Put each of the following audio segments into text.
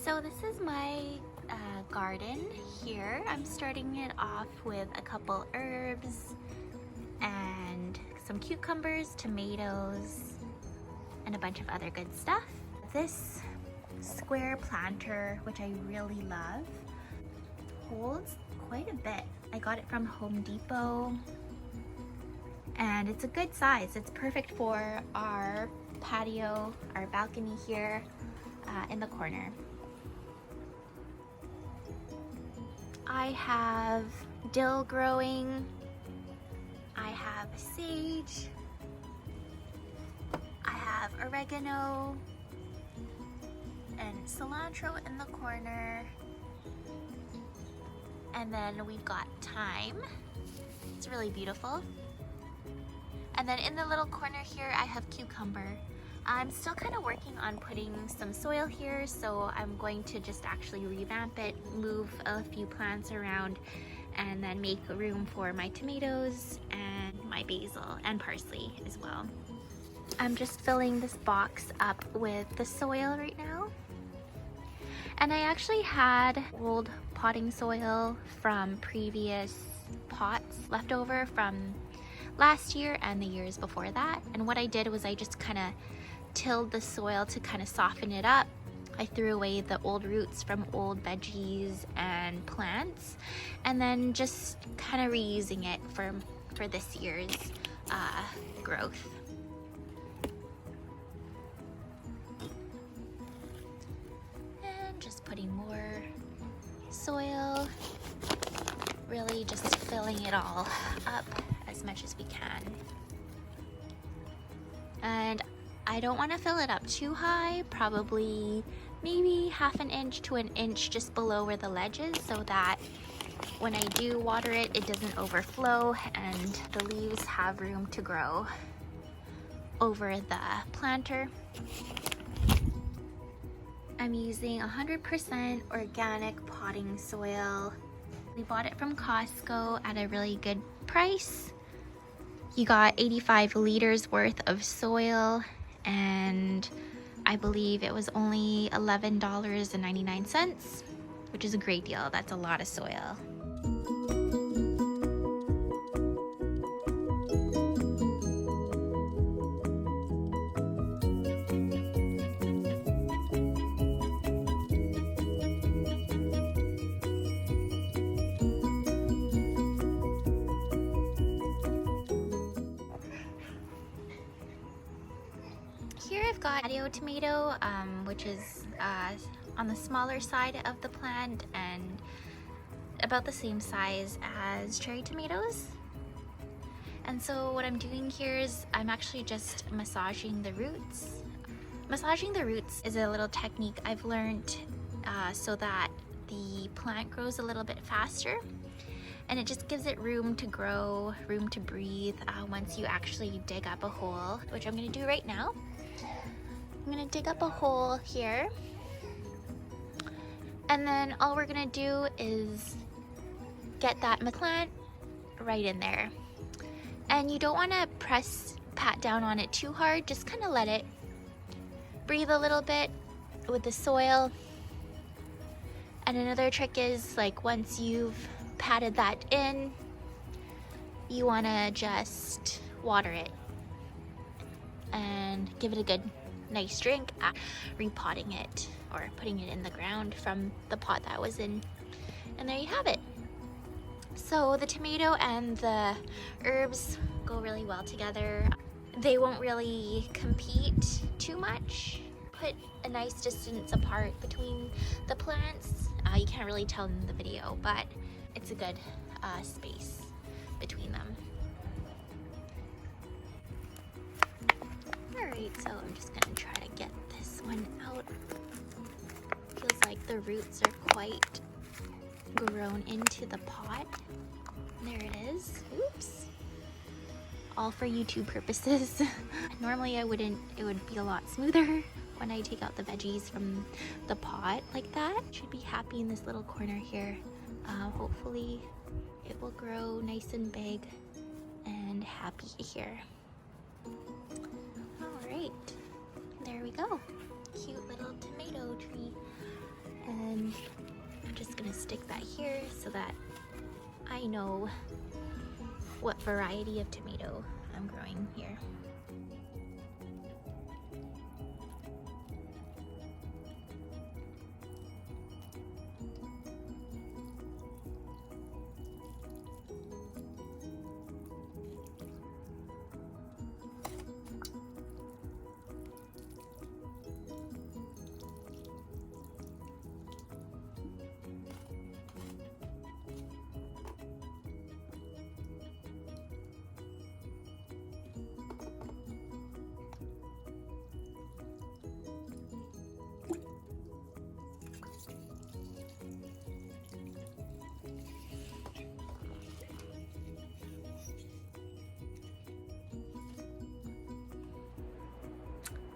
So this is my garden here. I'm starting it off with a couple herbs and some cucumbers, tomatoes, and a bunch of other good stuff. This square planter, which I really love, holds quite a bit. I got it from Home Depot and it's a good size. It's perfect for our patio, our balcony here in the corner. I have dill growing, I have sage, I have oregano and cilantro in the corner, and then we've got thyme. It's really beautiful. And then in the little corner here I have cucumber. I'm still kind of working on putting some soil here, so I'm going to just actually revamp it, move a few plants around, and then make room for my tomatoes and my basil and parsley as well. I'm just filling this box up with the soil right now. And I actually had old potting soil from previous pots left over from last year and the years before that. And what I did was I just kind of tilled the soil to kind of soften it up. I threw away the old roots from old veggies and plants, and then just kind of reusing it for this year's growth. And just putting more soil, really just filling it all up as much as we can. And I don't want to fill it up too high, probably maybe half an inch to an inch just below where the ledge is, so that when I do water it, it doesn't overflow and the leaves have room to grow over the planter. I'm using 100% organic potting soil. We bought it from Costco at a really good price. You got 85 liters worth of soil, and I believe it was only $11.99, which is a great deal. That's a lot of soil. Here I've got patio tomato, which is on the smaller side of the plant and about the same size as cherry tomatoes. And so what I'm doing here is I'm actually just massaging the roots. Massaging the roots is a little technique I've learned so that the plant grows a little bit faster, and it just gives it room to grow, room to breathe once you actually dig up a hole, which I'm gonna do right now. I'm gonna dig up a hole here, and then all we're gonna do is get that plant right in there. And you don't wanna pat down on it too hard, just kind of let it breathe a little bit with the soil. And another trick is, like, once you've patted that in, you wanna just water it and give it a good nice drink, repotting it or putting it in the ground from the pot that was in. And there you have it. So the tomato and the herbs go really well together. They won't really compete too much. Put a nice distance apart between the plants. You can't really tell in the video, but it's a good space between them. Alright, so I'm just gonna try to get this one out. Feels like the roots are quite grown into the pot. There it is. Oops. All for YouTube purposes. Normally it would be a lot smoother when I take out the veggies from the pot like that. Should be happy in this little corner here. Hopefully it will grow nice and big and happy here. Alright, there we go. Cute little tomato tree. stick that here so that I know what variety of tomato I'm growing here.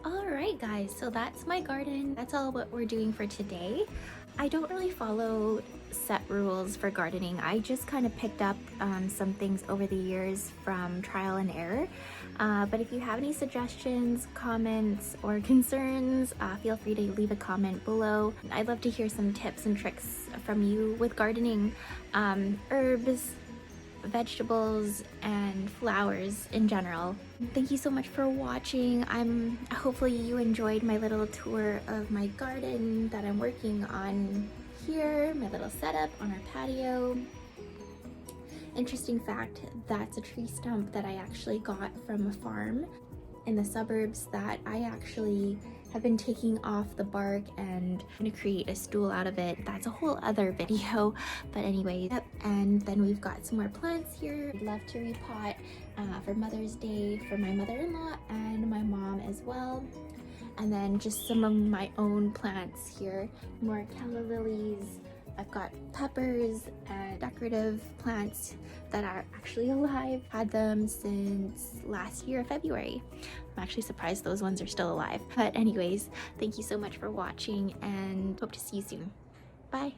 Alright guys, so that's my garden. That's all what we're doing for today. I don't really follow set rules for gardening. I just kind of picked up some things over the years from trial and error. But if you have any suggestions, comments, or concerns, feel free to leave a comment below. I'd love to hear some tips and tricks from you with gardening, herbs, vegetables, and flowers in general. Thank you so much for watching. Hopefully you enjoyed my little tour of my garden that I'm working on here, my little setup on our patio. Interesting fact, that's a tree stump that I actually got from a farm in the suburbs that I actually have been taking off the bark and I'm gonna create a stool out of it. That's a whole other video, but anyway. Yep. And then we've got some more plants here. I'd love to repot for Mother's Day for my mother-in-law and my mom as well. And then just some of my own plants here. More calla lilies. I've got peppers and decorative plants that are actually alive. Had them since last year, February. I'm actually surprised those ones are still alive. But anyways, thank you so much for watching and hope to see you soon. Bye.